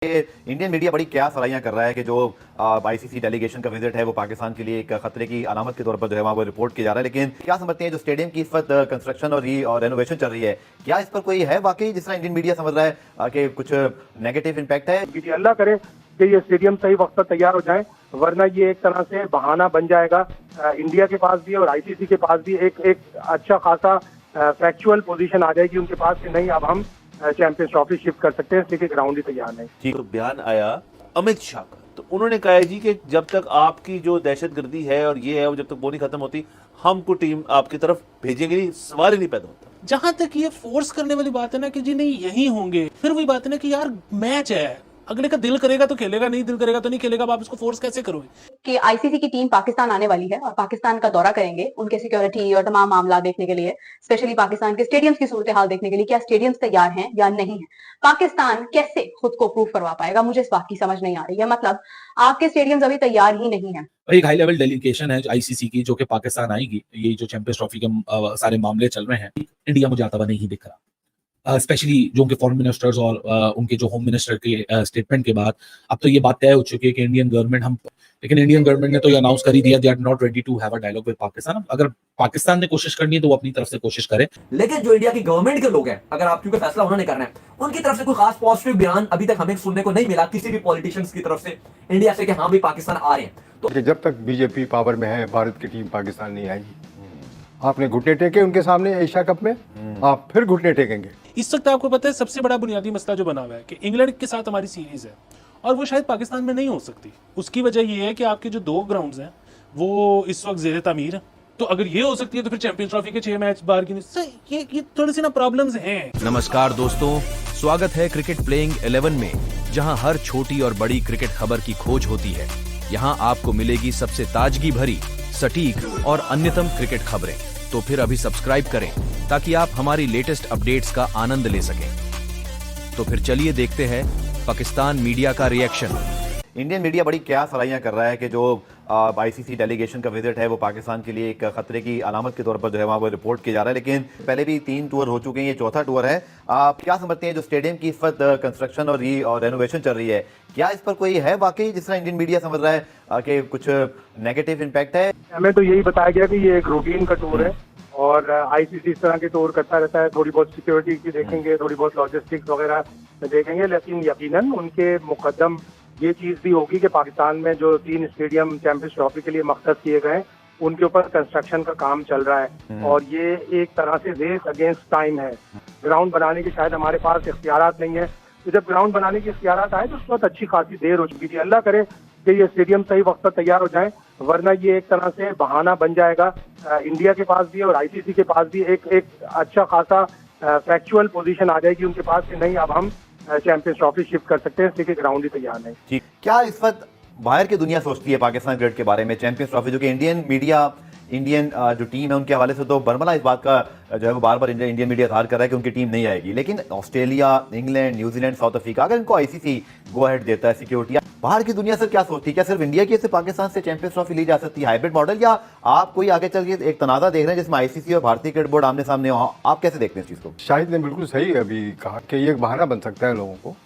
Indian media बड़ी क्या सलाहियां कर रहा है कि जो आईसीसी डेलीगेशन का विजिट है वो पाकिस्तान के लिए एक खतरे की अलामत के तौर पर जो है वहाँ वो रिपोर्ट किया जा रहा है। लेकिन क्या समझते हैं जो स्टेडियम की इस वक्त कंस्ट्रक्शन और रेनोवेशन चल रही है, क्या इस पर कोई है वाकई जिस तरह इंडियन मीडिया समझ रहा है कि कुछ नेगेटिव इम्पैक्ट है? अल्लाह करे कि ये स्टेडियम सही वक्त पर तैयार हो जाए, वरना ये एक तरह से बहाना बन जाएगा। इंडिया के पास भी और आईसीसी के पास भी एक अच्छा खासा फैक्चुअल पोजीशन आ जाएगी उनके पास कि नहीं अब हम चैंपियंस ट्रॉफी शिफ्ट कर सकते हैं, इसलिए ग्राउंड ही तैयार नहीं। तो बयान आया अमित शाह का, तो उन्होंने कहा है जी कि जब तक आपकी जो दहशतगर्दी है और ये है वो जब तक वो नहीं खत्म होती, हमको टीम आपकी तरफ भेजेंगे नहीं, सवाल ही नहीं पैदा होता। जहां तक ये फोर्स करने वाली बात है ना कि जी नहीं यही होंगे, फिर वही बात है ना कि यार मैच है, अगले का दिल करेगा तो खेलेगा, नहीं दिल करेगा तो नहीं खेलेगा। अब आप इसको फोर्स कैसे करोगे? कि आईसीसी की टीम पाकिस्तान आने वाली है और पाकिस्तान का दौरा करेंगे उनके सिक्योरिटी और तमाम मामला देखने के लिए, स्पेशली पाकिस्तान के स्टेडियम्स की सूरत हाल देखने के लिए, क्या स्टेडियम्स तैयार हैं या नहीं है। पाकिस्तान कैसे खुद को प्रूव करवा पाएगा, मुझे इस बात की समझ नहीं आ रही है। मतलब आपके स्टेडियम्स अभी तैयार ही नहीं है। एक हाई लेवल डेलीगेशन है आईसीसी की जो कि पाकिस्तान आएगी। ये जो चैंपियंस ट्रॉफी के सारे मामले चल रहे हैं, इंडिया मुझे आता हुआ नहीं दिख रहा। स्पेशली जो उनके फॉरेन मिनिस्टर्स और उनके जो होम मिनिस्टर के स्टेटमेंट के बाद अब तो ये बात तय हो चुकी है कि इंडियन गवर्नमेंट ने तो ये अनाउंस कर ही दिया, they are not ready to have a dialogue with Pakistan. अगर पाकिस्तान ने कोशिश करनी है तो वो अपनी तरफ से कोशिश करे। लेकिन जो इंडिया की गवर्नमेंट के लोग हैं, अगर आप क्योंकि फैसला उन्होंने करना है, उनकी तरफ से कोई खास पॉजिटिव बयान अभी तक हमें सुनने को नहीं मिला किसी भी पॉलिटिशियंस की तरफ से इंडिया से कि हाँ भी पाकिस्तान आ रहे हैं। तो जब तक बीजेपी पावर में है, भारत की टीम पाकिस्तान नहीं आएगी। आपने घुटने टेके उनके सामने एशिया कप में, आप फिर घुटने टेकेंगे। इस वक्त आपको पता है सबसे बड़ा बुनियादी मसला जो बना हुआ है कि इंग्लैंड के साथ हमारी सीरीज है और वो शायद पाकिस्तान में नहीं हो सकती। उसकी वजह ये है कि आपके जो 2 ग्राउंड्स हैं वो इस वक्त ज़ेरे तामीर है। तो अगर ये हो सकती है तो फिर चैंपियंस ट्रॉफी के 6 मैच बाहर की ये थोड़ी सी ना प्रॉब्लम्स हैं। नमस्कार दोस्तों, स्वागत है क्रिकेट प्लेइंग 11 में, जहां हर छोटी और बड़ी क्रिकेट खबर की खोज होती है। यहां आपको मिलेगी सबसे ताजगी भरी, सटीक और अन्यतम क्रिकेट खबरें। तो फिर अभी सब्सक्राइब करें ताकि आप हमारी लेटेस्ट अपडेट्स का आनंद ले सकें। तो फिर चलिए देखते हैं पाकिस्तान मीडिया का रिएक्शन। इंडियन मीडिया बड़ी क्या सलाहियां कर रहा है कि जो आईसीसी डेलीगेशन का विजिट है वो पाकिस्तान के लिए एक खतरे की अलामत के तौर पर जो है वहाँ वो रिपोर्ट किया जा रहा है। लेकिन पहले भी 3 टूर हो चुके हैं, ये चौथा टूर है। आप क्या समझते हैं जो स्टेडियम की इस वक्त कंस्ट्रक्शन और रेनोवेशन चल रही है, क्या इस पर कोई है वाकई जिस तरह इंडियन मीडिया समझ रहा है कि कुछ नेगेटिव इम्पैक्ट है? हमें तो यही बताया गया कि ये एक रूटीन का टूर है और आईसीसी इस तरह के टूर करता रहता है। थोड़ी बहुत सिक्योरिटी की देखेंगे, थोड़ी बहुत लॉजिस्टिक्स वगैरह देखेंगे, लेकिन यकीनन उनके मुकद्दम ये चीज भी होगी कि पाकिस्तान में जो 3 स्टेडियम चैंपियंस ट्रॉफी के लिए मख्सस किए गए हैं उनके ऊपर कंस्ट्रक्शन का काम चल रहा है और ये एक तरह से रेस अगेंस्ट टाइम है। ग्राउंड बनाने के शायद हमारे पास इख्तियारात नहीं है, तो जब ग्राउंड बनाने की इख्तियारात आए तो उस वक्त अच्छी खासी देर हो चुकी थी। अल्लाह करे कि ये स्टेडियम सही वक्त पर तैयार हो जाए, वरना ये एक तरह से बहाना बन जाएगा। इंडिया के पास भी और आईसीसी के पास भी एक अच्छा खासा फैक्चुअल पोजीशन आ जाएगी उनके पास कि नहीं अब हम चैंपियंस ट्रॉफी शिफ्ट कर सकते हैं, इसलिए ग्राउंड ही तैयार नहीं। ठीक, क्या इस वक्त बाहर की दुनिया सोचती है पाकिस्तान क्रिकेट के बारे में, चैंपियंस ट्रॉफी जो कि इंडियन जो टीम है उनके हवाले से तो बर्मला इस बात का जो है वो बार बार इंडियन मीडिया इज़हार कर रहा है कि उनकी टीम नहीं आएगी। लेकिन Australia, England, New Zealand, south Africa, अगर इनको आईसीसी गो अहेड देता है, सिक्योरिटी, बाहर की दुनिया सर क्या सोचती है? क्या सिर्फ इंडिया की से पाकिस्तान से चैंपियंस ट्रॉफी ली जा सकती है, हाइब्रिड मॉडल, या आप कोई आगे चल के एक तनाज़ा देख रहे हैं जिसमें आईसीसी और भारतीय क्रिकेट बोर्ड आमने सामने हो? आप कैसे देखते हैं इस चीज़ को? शाहिद ने बिल्कुल सही अभी कहा कि ये एक बहाना बन सकता है लोगों को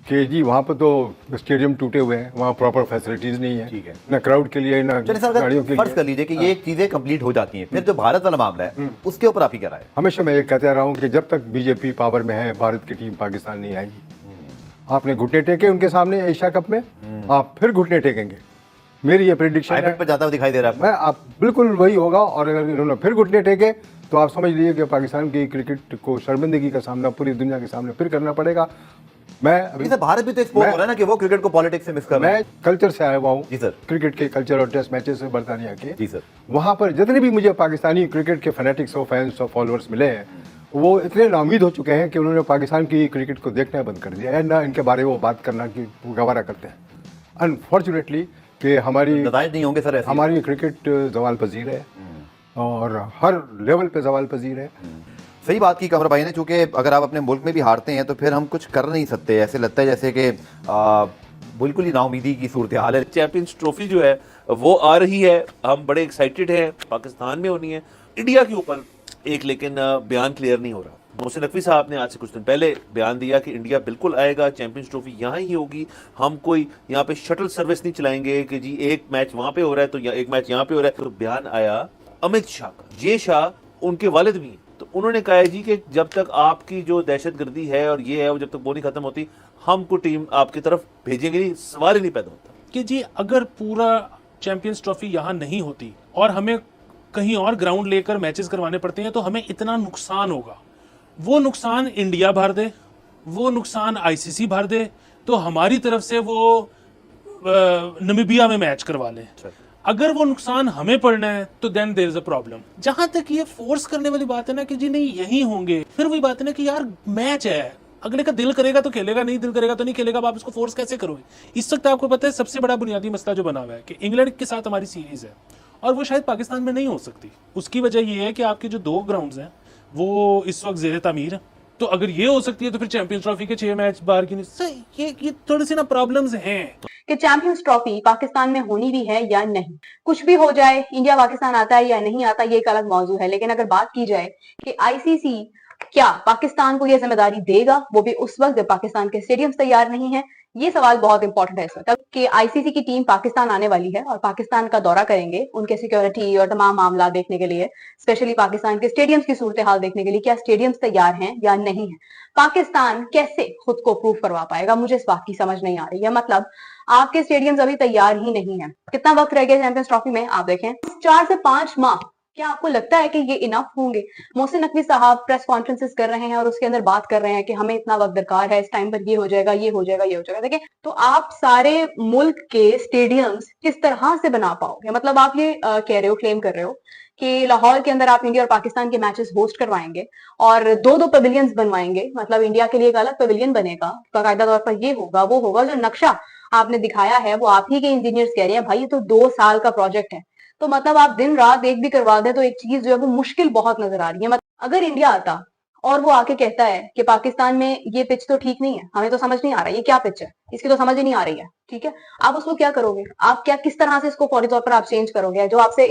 कि जी वहाँ पर तो स्टेडियम टूटे हुए हैं, वहाँ प्रॉपर फैसिलिटीज नहीं है, ठीक है, ना क्राउड के लिए ना गाड़ियों के लिए। फर्ज कर लीजिए कि ये चीजें कंप्लीट हो जाती हैं, फिर जो भारत वाला मामला है उसके ऊपर आप ही क्या राय है? हमेशा मैं ये कहता रहा हूँ कि जब तक बीजेपी पावर में है, भारत की टीम पाकिस्तान नहीं आएगी। आपने घुटने टेके उनके सामने एशिया कप में, आप फिर घुटने टेकेंगे। मेरी ये प्रेडिक्शन है, पर जाता हुआ दिखाई दे रहा है। आप बिल्कुल वही होगा, और अगर इन्होंने फिर घुटने टेके तो आप समझ लीजिए कि पाकिस्तान की क्रिकेट को शर्मिंदगी का सामना पूरी दुनिया के सामने फिर करना पड़ेगा। मैं अभी भारत भी तो एक्सपोज हो रहा है ना कि वो क्रिकेट को पॉलिटिक्स से मिस कर रहा है। मैं कल्चर से आया हुआ हूँ जी सर, क्रिकेट के कल्चर और टेस्ट मैचेस से बरतानिया के। जी सर, वहाँ पर जितने भी मुझे पाकिस्तानी क्रिकेट के फैनेटिक्स और फैंस और फॉलोअर्स मिले हैं वो इतने नाउमीद हो चुके हैं कि उन्होंने पाकिस्तान की क्रिकेट को देखना बंद कर दिया है, ना इनके बारे में वो बात करना की गवारा करते हैं। अनफॉर्चुनेटली कि हमारी नहीं होंगे सर, हमारी क्रिकेट जवाल पजीर है और हर लेवल पे जवाल पजीर है। सही बात की कमर भाई ने, चूंकि अगर आप अपने मुल्क में भी हारते हैं तो फिर हम कुछ कर नहीं सकते। ऐसे लगता है जैसे कि बिल्कुल ही नाउमीदी की सूरत हाल है। चैंपियंस ट्रॉफी जो है वो आ रही है, हम बड़े एक्साइटेड हैं, पाकिस्तान में होनी है, इंडिया के ऊपर एक लेकिन बयान क्लियर नहीं हो रहा। मोहसिन नकवी साहब ने आज से कुछ दिन पहले बयान दिया कि इंडिया बिल्कुल आएगा, चैंपियंस ट्रॉफी यहाँ ही होगी, हम कोई यहाँ पे शटल सर्विस नहीं चलाएंगे कि जी एक मैच वहां पे हो रहा है तो एक मैच यहाँ पे हो रहा है। तो बयान आया अमित शाह का। ये शाह उनके वालिद भी हैं, तो उन्होंने कहा है जी कि जब तक आपकी जो दहशतगर्दी है और ये है वो जब तक वो नहीं खत्म होती, हमको टीम आपकी तरफ भेजेंगे नहीं, सवाल ही नहीं पैदा होता कि जी अगर पूरा चैंपियंस ट्रॉफी यहाँ नहीं होती और हमें कहीं और ग्राउंड लेकर मैचेस करवाने पड़ते हैं तो हमें इतना नुकसान होगा। वो नुकसान इंडिया भर दे, वो नुकसान आईसीसी भर दे, तो हमारी तरफ से वो नमीबिया में मैच करवा लें। अगर वो नुकसान हमें पड़ना है तो then there is a problem. जहां तक ये फोर्स करने वाली बात है ना कि जी नहीं यही होंगे, फिर वही बात है ना कि यार मैच है, अगले का दिल करेगा तो खेलेगा, नहीं दिल करेगा तो नहीं खेलेगा। आप इसको फोर्स कैसे करोगे? इस वक्त आपको पता है सबसे बड़ा बुनियादी मसला जो बना हुआ है कि इंग्लैंड के साथ हमारी सीरीज है और वो शायद पाकिस्तान में नहीं हो सकती। उसकी वजह ये है कि आपके जो 2 ग्राउंड्स हैं वो इस वक्त ज़ेरे तामीर है। तो अगर ये हो सकती है तो फिर चैंपियंस ट्रॉफी के 6 मैच बाहर की नहीं। ये थोड़ी सी ना प्रॉब्लम्स हैं कि चैंपियंस ट्रॉफी पाकिस्तान में होनी भी है या नहीं। कुछ भी हो जाए, इंडिया पाकिस्तान आता है या नहीं आता ये एक अलग मौजू है, लेकिन अगर बात की जाए कि आईसीसी क्या पाकिस्तान को यह जिम्मेदारी देगा, वो भी उस वक्त जब पाकिस्तान के स्टेडियम्स तैयार नहीं है, ये सवाल बहुत इंपॉर्टेंट है इस वक्त कि आईसीसी की टीम पाकिस्तान आने वाली है और पाकिस्तान का दौरा करेंगे उनके सिक्योरिटी और तमाम मामला देखने के लिए, स्पेशली पाकिस्तान के स्टेडियम्स की सूरत हाल देखने के लिए, क्या स्टेडियम्स तैयार हैं या नहीं है। पाकिस्तान कैसे खुद को प्रूव करवा पाएगा, मुझे इस बात की समझ नहीं आ रही है। मतलब आपके स्टेडियम्स अभी तैयार ही नहीं है। कितना वक्त रह गया चैंपियंस ट्रॉफी में? आप देखें 4 से 5 माह। क्या आपको लगता है कि ये इनफ होंगे? मोहसिन नकवी साहब प्रेस कॉन्फ्रेंसेस कर रहे हैं और उसके अंदर बात कर रहे हैं कि हमें इतना वक्त दरकार है, इस टाइम पर ये हो जाएगा, ये हो जाएगा, ये हो जाएगा। देखिए, तो आप सारे मुल्क के स्टेडियम्स किस तरह से बना पाओगे? मतलब आप ये कह रहे हो, क्लेम कर रहे हो कि लाहौर के अंदर आप इंडिया और पाकिस्तान के मैचेस होस्ट करवाएंगे और 2-2 पवेलियंस बनवाएंगे। मतलब इंडिया के लिए एक अलग पवेलियन बनेगा, बाकायदा तौर पर ये होगा, वो होगा। जो नक्शा आपने दिखाया है वो आप ही के इंजीनियर्स कह रहे हैं भाई ये तो 2 साल का प्रोजेक्ट है। तो मतलब आप दिन रात एक भी करवा दें तो एक चीज जो है वो मुश्किल बहुत नजर आ रही है। मतलब अगर इंडिया आता और वो आके कहता है कि पाकिस्तान में ये पिच तो ठीक नहीं है, हमें तो समझ नहीं आ रहा है ये क्या पिच है, इसकी तो समझ ही नहीं आ रही है, ठीक है, आप उसको क्या करोगे? आप क्या किस तरह से इसको फौरी तौर पर आप चेंज करोगे? जो आपसे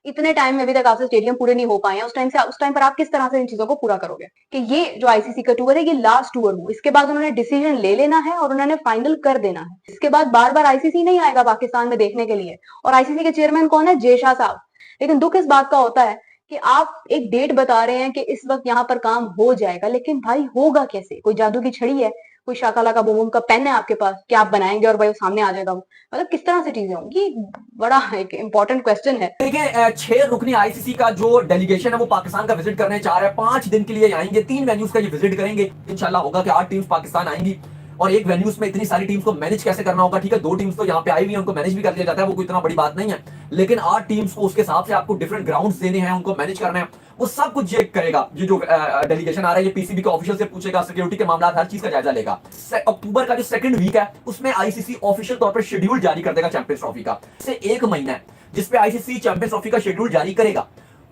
इतने टाइम में अभी तक आपसे स्टेडियम पूरे नहीं हो पाए हैं, उस टाइम पर आप किस तरह से इन चीजों को पूरा करोगे कि ये जो आईसीसी का टूर है ये लास्ट टूर हो, इसके बाद उन्होंने डिसीजन ले लेना है और उन्होंने फाइनल कर देना है। इसके बाद बार बार आईसीसी नहीं आएगा पाकिस्तान में देखने के लिए। और आईसीसी के चेयरमैन कौन है? जय शाह साहब। लेकिन दुख इस बात का होता है कि आप एक डेट बता रहे हैं कि इस वक्त यहाँ पर काम हो जाएगा, लेकिन भाई होगा कैसे? कोई जादू की छड़ी है, कोई शाकाला का बूम का पेन है आपके पास कि आप बनाएंगे और भाई वो सामने आ जाएगा? मतलब किस तरह से चीजें होंगी? बड़ा एक इंपॉर्टेंट क्वेश्चन है। देखिए 6 रुकनी आईसीसी का जो डेलीगेशन है वो पाकिस्तान का विजिट करने चाह रहे हैं। 5 दिन के लिए आएंगे, 3 वेन्यूज का ये विजिट करेंगे। इंशाल्लाह होगा कि 8 टीम्स पाकिस्तान आएंगी और एक वेन्यूज में इतनी सारी टीम्स को मैनेज कैसे करना होगा। ठीक है, 2 टीम्स तो यहाँ पे आई हुई है, उनको मैनेज भी कर लिया जाता है, वो कोई इतना बड़ी बात नहीं है। लेकिन 8 टीम्स को उसके हिसाब से आपको डिफरेंट ग्राउंड्स देने हैं, उनको मैनेज करना है, वो सब कुछ ये करेगा। ये जो डेलीगेशन आ रहा है ये पीसीबी के ऑफिशियल से पूछेगा, सिक्योरिटी के मामला हर चीज का जायजा लेगा। अक्टूबर का जो 2nd वीक है उसमें आईसीसी ऑफिशियल तौर पर शेड्यूल जारी कर देगा चैंपियंस ट्रॉफी का। से 1 महीना है जिसपे आईसीसी चैंपियंस ट्रॉफी का शेड्यूल जारी करेगा।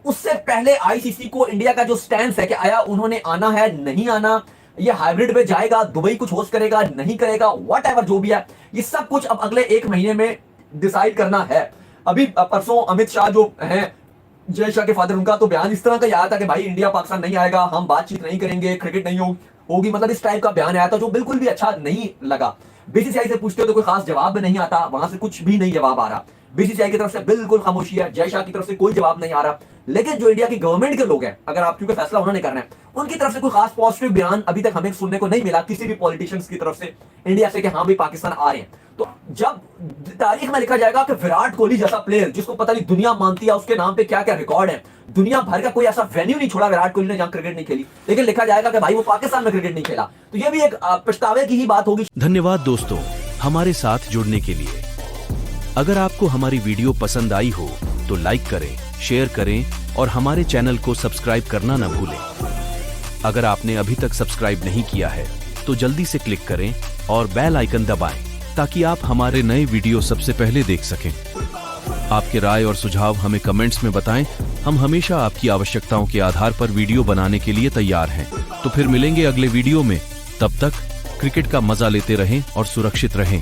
उससे पहले आईसीसी को इंडिया का जो स्टैंड है कि आया उन्होंने आना है नहीं आना, ये हाइब्रिड में जाएगा, दुबई कुछ होस्ट करेगा नहीं करेगा, व्हाटएवर जो भी है, ये सब कुछ अब अगले 1 महीने में डिसाइड करना है। अभी परसों अमित शाह जो हैं, जय शाह के फादर, उनका तो बयान इस तरह का आया था कि भाई इंडिया पाकिस्तान नहीं आएगा, हम बातचीत नहीं करेंगे, क्रिकेट नहीं होगी, मतलब इस टाइप का बयान आया था जो बिल्कुल भी अच्छा नहीं लगा। बीसीसीआई से पूछते हो तो कोई खास जवाब नहीं आता, वहां से कुछ भी नहीं जवाब आ रहा। बीसीसीआई की तरफ से बिल्कुल खामोशी है, जय शाह की तरफ से कोई जवाब नहीं आ रहा। लेकिन जो इंडिया की गवर्नमेंट के लोग हैं, अगर आप क्योंकि फैसला उन्होंने करना है, उनकी तरफ से कोई खास पॉजिटिव बयान अभी तक हमें सुनने को नहीं मिला किसी भी पॉलिटिशियंस की तरफ से इंडिया से कि हाँ भाई पाकिस्तान आ रहे हैं। तो जब तारीख में लिखा जाएगा कि विराट कोहली जैसा प्लेयर जिसको पता नहीं दुनिया मानती है, उसके नाम पे क्या क्या रिकॉर्ड है, दुनिया भर का कोई ऐसा वेन्यू नहीं छोड़ा विराट कोहली ने जहां क्रिकेट नहीं खेली, लेकिन लिखा जाएगा कि भाई वो पाकिस्तान में क्रिकेट नहीं खेला, तो ये भी एक पछतावे की ही बात होगी। धन्यवाद दोस्तों हमारे साथ जुड़ने के लिए। अगर आपको हमारी वीडियो पसंद आई हो तो लाइक करें, शेयर करें और हमारे चैनल को सब्सक्राइब करना न भूलें। अगर आपने अभी तक सब्सक्राइब नहीं किया है तो जल्दी से क्लिक करें और बेल आइकन दबाएं ताकि आप हमारे नए वीडियो सबसे पहले देख सकें। आपके राय और सुझाव हमें कमेंट्स में बताएं, हम हमेशा आपकी आवश्यकताओं के आधार पर वीडियो बनाने के लिए तैयार हैं। तो फिर मिलेंगे अगले वीडियो में, तब तक क्रिकेट का मजा लेते रहें और सुरक्षित रहें।